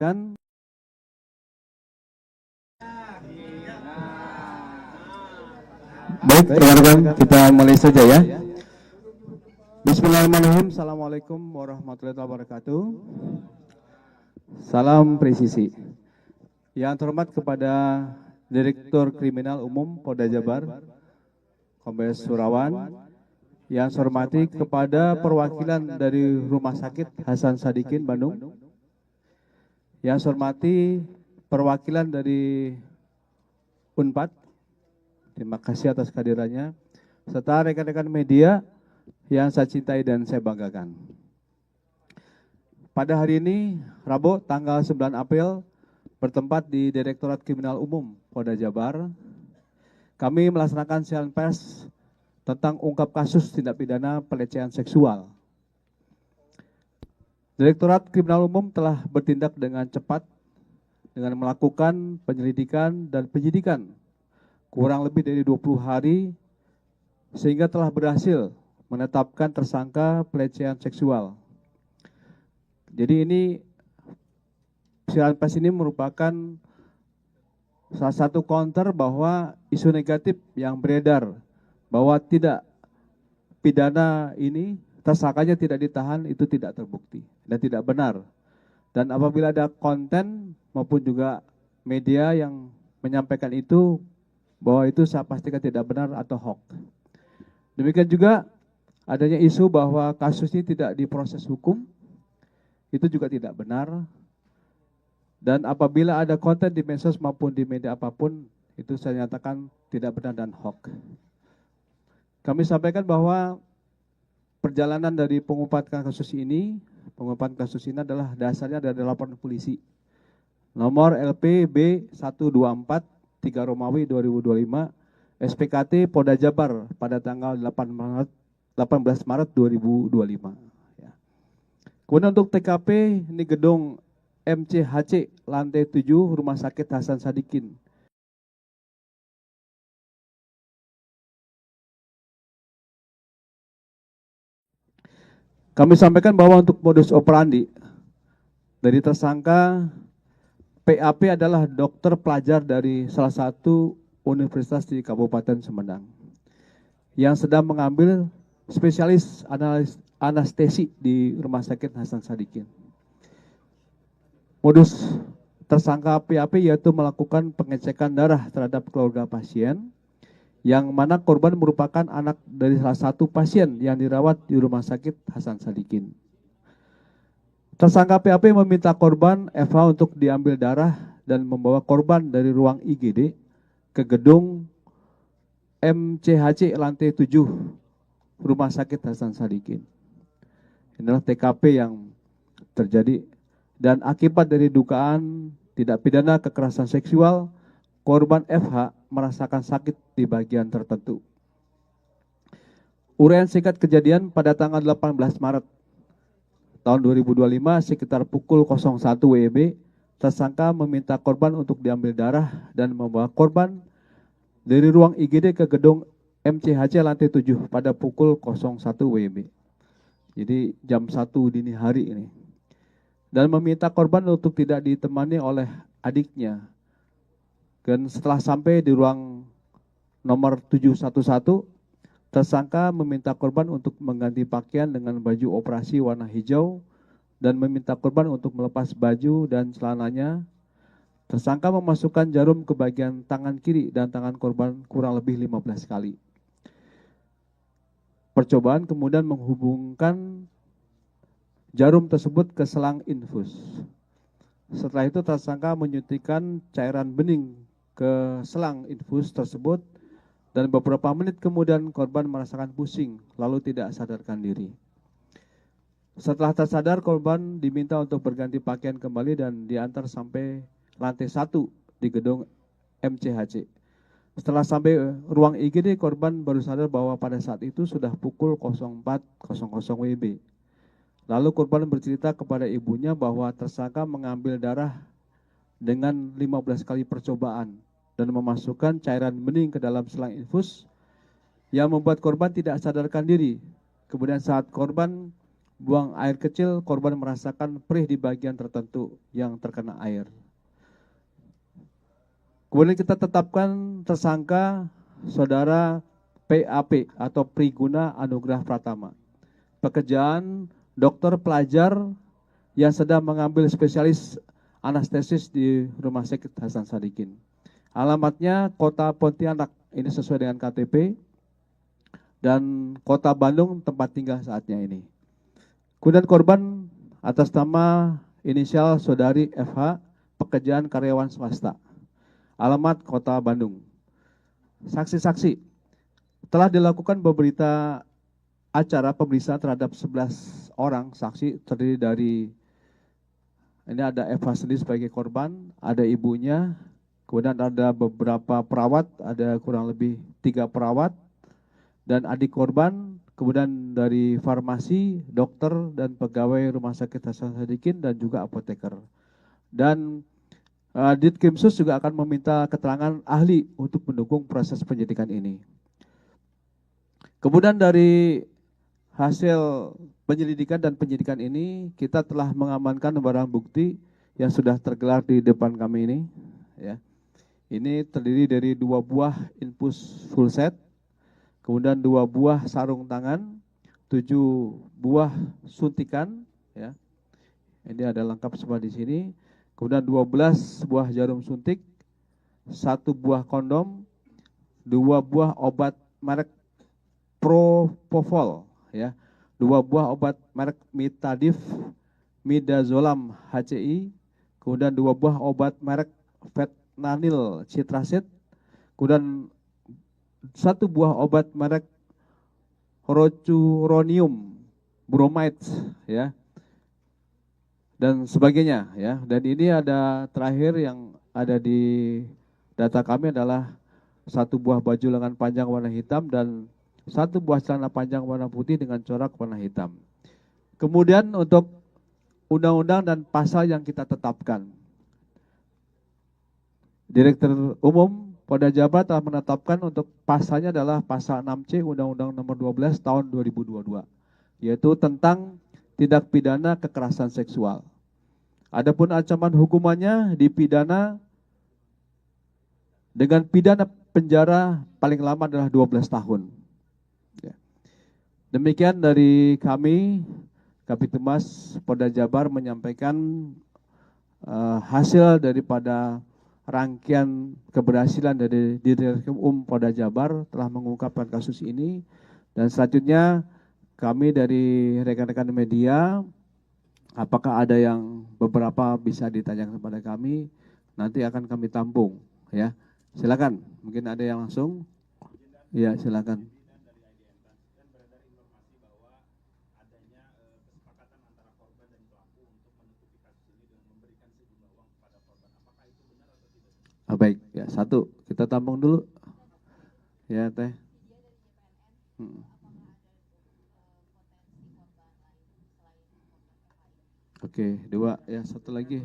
kan. Baik, rekan-rekan, kita mulai saja ya. Bismillahirrahmanirrahim. Assalamualaikum warahmatullahi wabarakatuh. Salam presisi. Yang terhormat kepada Direktur Kriminal Umum Polda Jabar, Kombes Surawan. Yang saya hormati kepada perwakilan dari Rumah Sakit Hasan Sadikin Bandung. Yang saya hormati perwakilan dari Unpad. Terima kasih atas kehadirannya, serta rekan-rekan media yang saya cintai dan saya banggakan. Pada hari ini, Rabu, tanggal 9 April, bertempat di Direktorat Kriminal Umum Polda Jabar, kami melaksanakan siaran pers tentang ungkap kasus tindak pidana pelecehan seksual. Direktorat Kriminal Umum telah bertindak dengan cepat dengan melakukan penyelidikan dan penyidikan kurang lebih dari 20 hari, sehingga telah berhasil menetapkan tersangka pelecehan seksual. Jadi ini, siaran pers ini merupakan salah satu counter bahwa isu negatif yang beredar, bahwa tidak pidana ini, tersangkanya tidak ditahan, itu tidak terbukti dan tidak benar. Dan apabila ada konten maupun juga media yang menyampaikan itu, bahwa itu saya pastikan tidak benar atau hoax. Demikian juga adanya isu bahwa kasus ini tidak diproses hukum, itu juga tidak benar. Dan apabila ada konten di medsos maupun di media apapun, itu saya nyatakan tidak benar dan hoax. Kami sampaikan bahwa perjalanan dari pengungkapan kasus ini adalah dasarnya dari laporan polisi nomor LPB 124 3 Romawi 2025 SPKT Polda Jabar pada tanggal 18 Maret 2025. Ya. Kemudian untuk TKP ini gedung MCHC lantai 7 Rumah Sakit Hasan Sadikin. Kami sampaikan bahwa untuk modus operandi dari tersangka PAP adalah dokter pelajar dari salah satu universitas di Kabupaten Sumedang yang sedang mengambil spesialis anestesi di Rumah Sakit Hasan Sadikin. Modus tersangka PAP yaitu melakukan pengecekan darah terhadap keluarga pasien, yang mana korban merupakan anak dari salah satu pasien yang dirawat di Rumah Sakit Hasan Sadikin. Tersangka PAP meminta korban FH untuk diambil darah dan membawa korban dari ruang IGD ke gedung MCHC lantai 7 Rumah Sakit Hasan Sadikin. Inilah TKP yang terjadi, dan akibat dari dugaan tidak pidana kekerasan seksual, korban FH merasakan sakit di bagian tertentu. Uraian singkat kejadian pada tanggal 18 Maret tahun 2025 sekitar pukul 01 WIB, tersangka meminta korban untuk diambil darah dan membawa korban dari ruang IGD ke gedung MCHC lantai 7 pada pukul 01 WIB. Jadi jam 1 dini hari ini. Dan meminta korban untuk tidak ditemani oleh adiknya. Dan setelah sampai di ruang nomor 711, tersangka meminta korban untuk mengganti pakaian dengan baju operasi warna hijau dan meminta korban untuk melepas baju dan celananya. Tersangka memasukkan jarum ke bagian tangan kiri dan tangan korban kurang lebih 15 kali. Percobaan kemudian menghubungkan jarum tersebut ke selang infus. Setelah itu tersangka menyuntikkan cairan bening ke selang infus tersebut, dan beberapa menit kemudian korban merasakan pusing, lalu tidak sadarkan diri. Setelah tersadar, korban diminta untuk berganti pakaian kembali dan diantar sampai lantai 1 di gedung MCHC. Setelah sampai ruang IGD, korban baru sadar bahwa pada saat itu sudah pukul 04.00 WIB. Lalu korban bercerita kepada ibunya bahwa tersangka mengambil darah dengan 15 kali percobaan dan memasukkan cairan bening ke dalam selang infus yang membuat korban tidak sadarkan diri. Kemudian saat korban buang air kecil, korban merasakan perih di bagian tertentu yang terkena air. Kemudian kita tetapkan tersangka saudara PAP atau Priguna Anugrah Pratama. Pekerjaan dokter pelajar yang sedang mengambil spesialis anestesis di Rumah Sakit Hasan Sadikin. Alamatnya Kota Pontianak, ini sesuai dengan KTP, dan Kota Bandung tempat tinggal saatnya ini. Kemudian korban atas nama inisial saudari FH, pekerjaan karyawan swasta. Alamat Kota Bandung. Saksi-saksi, telah dilakukan beberapa acara pemeriksaan terhadap 11 orang saksi, terdiri dari, ini ada Eva sendiri sebagai korban, ada ibunya, kemudian ada beberapa perawat, ada kurang lebih 3 perawat, dan adik korban, kemudian dari farmasi, dokter, dan pegawai Rumah Sakit Hasan Sadikin, dan juga apoteker. Dan Ditkrimsus juga akan meminta keterangan ahli untuk mendukung proses penyidikan ini. Kemudian dari hasil penyelidikan dan penyidikan ini, kita telah mengamankan barang bukti yang sudah tergelar di depan kami ini. Ya. Ini terdiri dari 2 buah infus full set, kemudian 2 buah sarung tangan, 7 buah suntikan. Ya. Ini ada lengkap semua di sini. Kemudian 12 buah jarum suntik, 1 buah kondom, 2 buah obat merek Propofol, ya, 2 buah obat merek Mitadif, Midazolam HCI, kemudian 2 buah obat merek Fentanyl Citracid, kemudian 1 buah obat merek Rocuronium Bromide, ya, dan sebagainya, ya. Dan ini ada terakhir yang ada di data kami adalah 1 buah baju lengan panjang warna hitam dan 1 buah celana panjang warna putih dengan corak warna hitam. Kemudian untuk undang-undang dan pasal yang kita tetapkan, Direktur Umum Polda Jabar telah menetapkan untuk pasalnya adalah pasal 6C Undang-Undang Nomor 12 Tahun 2022, yaitu tentang tindak pidana kekerasan seksual. Adapun ancaman hukumannya dipidana dengan pidana penjara paling lama adalah 12 tahun. Ya. Demikian dari kami, Kapitumas Polda Jabar menyampaikan hasil daripada rangkaian keberhasilan dari Direktur Umum Polda Jabar telah mengungkapkan kasus ini, dan selanjutnya kami dari rekan-rekan media, apakah ada yang beberapa bisa ditanyakan kepada kami, nanti akan kami tampung, ya. Silakan, mungkin ada yang langsung. Ya, silakan. Baik, ya, 1 kita tampung dulu. Ya, Teh. Oke, 2, ya, 1 lagi.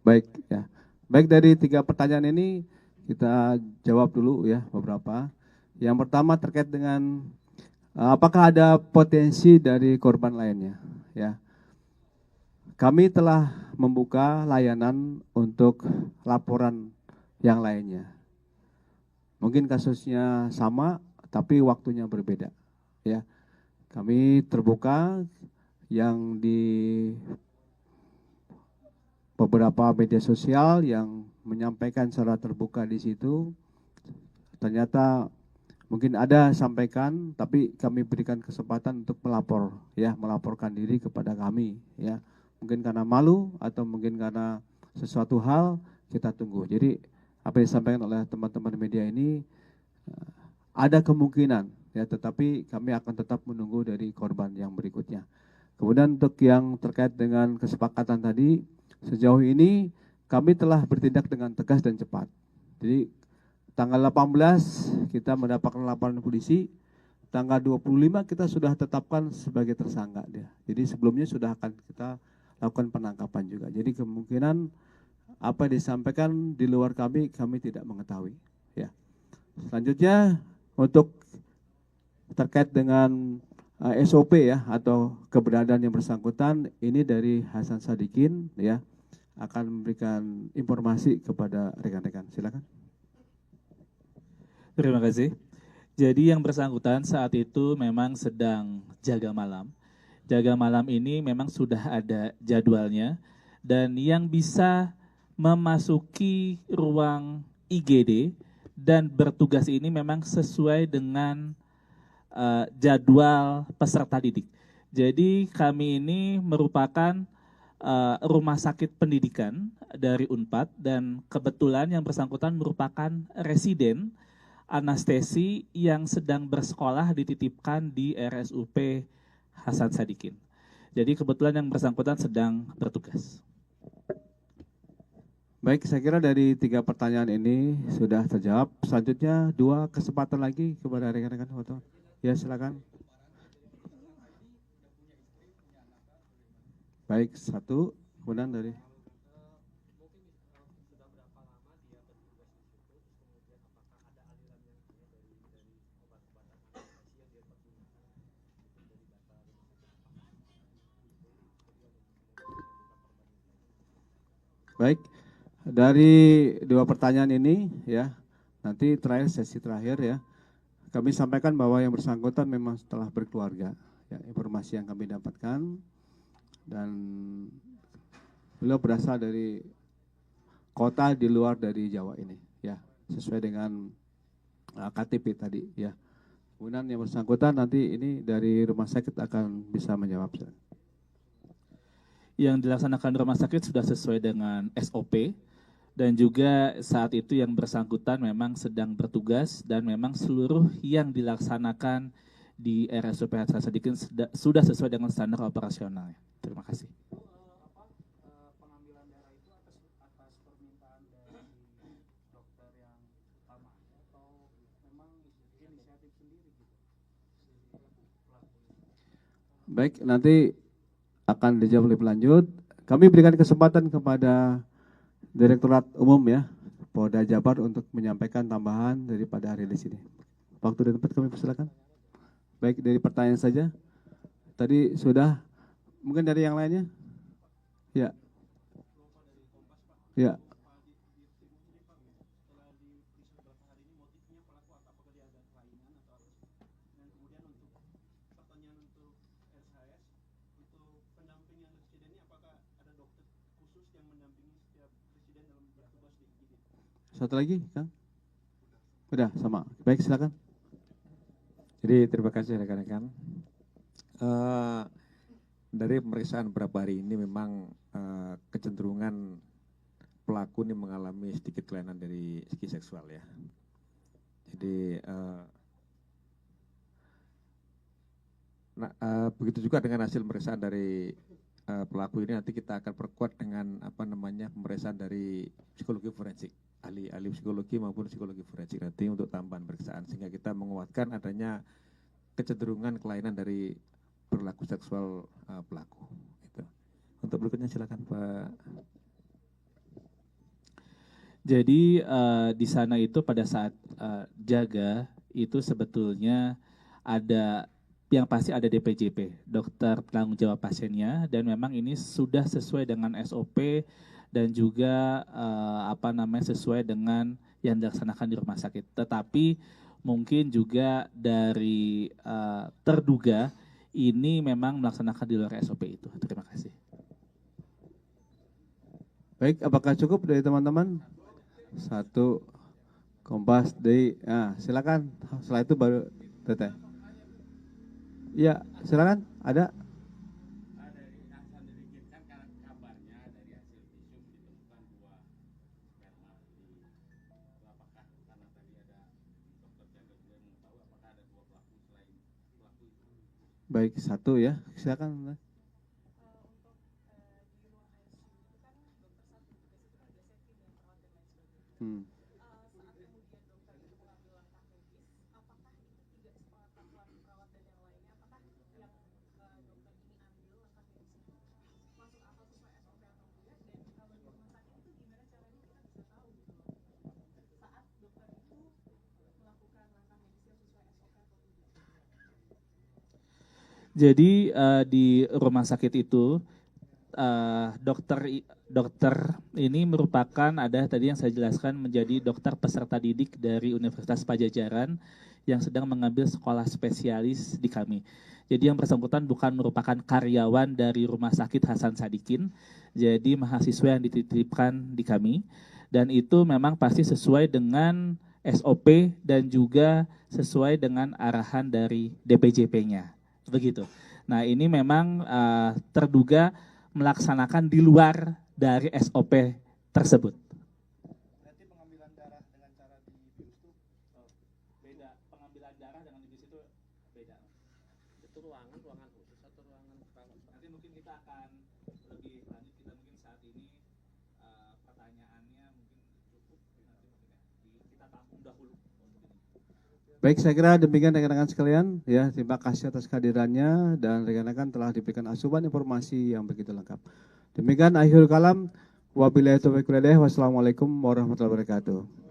Baik, ya. Baik, dari 3 pertanyaan ini kita jawab dulu, ya, beberapa. Yang pertama terkait dengan apakah ada potensi dari korban lainnya, ya. Kami telah membuka layanan untuk laporan yang lainnya. Mungkin kasusnya sama tapi waktunya berbeda, ya. Kami terbuka yang di beberapa media sosial yang menyampaikan secara terbuka di situ, ternyata mungkin ada sampaikan, tapi kami berikan kesempatan untuk melapor, ya, melaporkan diri kepada kami, ya. Mungkin karena malu atau mungkin karena sesuatu hal, kita tunggu. Jadi apa yang disampaikan oleh teman-teman media ini ada kemungkinan, ya, tetapi kami akan tetap menunggu dari korban yang berikutnya. Kemudian untuk yang terkait dengan kesepakatan tadi, sejauh ini kami telah bertindak dengan tegas dan cepat. Jadi tanggal 18 kita mendapatkan laporan polisi, tanggal 25 kita sudah tetapkan sebagai tersangka dia. Jadi sebelumnya sudah akan kita lakukan penangkapan juga. Jadi kemungkinan apa yang disampaikan di luar kami tidak mengetahui. Ya. Selanjutnya untuk terkait dengan SOP ya atau keberadaan yang bersangkutan, ini dari Hasan Sadikin ya akan memberikan informasi kepada rekan-rekan. Silakan. Terima kasih. Jadi yang bersangkutan saat itu memang sedang jaga malam. Jaga malam ini memang sudah ada jadwalnya dan yang bisa memasuki ruang IGD dan bertugas ini memang sesuai dengan jadwal peserta didik. Jadi kami ini merupakan rumah sakit pendidikan dari Unpad dan kebetulan yang bersangkutan merupakan residen anestesi yang sedang bersekolah dititipkan di RSUP Hasan Sadikin. Jadi kebetulan yang bersangkutan sedang bertugas. Baik, saya kira dari 3 pertanyaan ini sudah terjawab. Selanjutnya 2 kesempatan lagi kepada rekan-rekan foto. Ya, silakan. Baik, 1, kemudian dari baik, dari 2 pertanyaan ini ya, nanti terakhir sesi terakhir ya, kami sampaikan bahwa yang bersangkutan memang setelah berkeluarga, ya, informasi yang kami dapatkan dan beliau berasal dari kota di luar dari Jawa ini, ya, sesuai dengan KTP tadi, ya. Kemudian yang bersangkutan nanti ini dari rumah sakit akan bisa menjawab. Yang dilaksanakan rumah sakit sudah sesuai dengan SOP dan juga saat itu yang bersangkutan memang sedang bertugas dan memang seluruh yang dilaksanakan di RSUP Hasan Sadikin sudah sesuai dengan standar operasional. Terima kasih. Pengambilan darah itu atas permintaan dari dokter yang utama atau memang inisiatif sendiri gitu? Baik, nanti akan dijawab lebih lanjut. Kami berikan kesempatan kepada Direktorat Umum ya, Polda Jabar untuk menyampaikan tambahan daripada rilis ini. Waktu dan tempat kami persilakan. Baik, dari pertanyaan saja. Tadi sudah, mungkin dari yang lainnya? Ya. Ya. Satu lagi, Kang? Udah, sama. Baik, silakan. Jadi terima kasih rekan-rekan. Dari pemeriksaan beberapa hari ini memang kecenderungan pelaku ini mengalami sedikit kelainan dari segi seksual ya. Jadi begitu juga dengan hasil pemeriksaan dari pelaku ini nanti kita akan perkuat dengan pemeriksaan dari psikologi forensik, ahli psikologi maupun psikologi forensik nanti untuk tambahan pemeriksaan sehingga kita menguatkan adanya kecenderungan kelainan dari perilaku seksual pelaku. Itu. Untuk berikutnya silakan Pak. Jadi di sana itu pada saat jaga itu sebetulnya ada yang pasti ada DPJP, dokter penanggung jawab pasiennya, dan memang ini sudah sesuai dengan SOP dan juga sesuai dengan yang dilaksanakan di rumah sakit. Tetapi mungkin juga dari terduga ini memang melaksanakan di luar SOP itu. Terima kasih. Baik, apakah cukup dari teman-teman? 1, Kompas, dari, silakan. Setelah itu baru Teteh. Ya, silakan. Ada? Baik, 1 ya. Silakan. Hmm. Jadi di rumah sakit itu dokter ini merupakan ada tadi yang saya jelaskan menjadi dokter peserta didik dari Universitas Pajajaran yang sedang mengambil sekolah spesialis di kami. Jadi yang bersangkutan bukan merupakan karyawan dari Rumah Sakit Hasan Sadikin, jadi mahasiswa yang dititipkan di kami dan itu memang pasti sesuai dengan SOP dan juga sesuai dengan arahan dari DPJP-nya. Begitu. Nah, ini memang terduga melaksanakan di luar dari SOP tersebut. Berarti pengambilan darah dengan cara dibius itu Beda. Pengambilan darah dengan dibius itu beda. Itu ruangan khusus atau ruangan perawat? Nanti mungkin kita akan lebih lanjut, kita mungkin saat ini pertanyaannya mungkin cukup, nanti mungkin ya, kita tampung dahulu. Baik, saya kira demikian rekan-rekan sekalian. Ya, terima kasih atas kehadirannya dan rekan-rekan telah diberikan asupan informasi yang begitu lengkap. Demikian akhirul kalam. Wabillahi taufiq wal hidayah. Wassalamualaikum warahmatullahi wabarakatuh.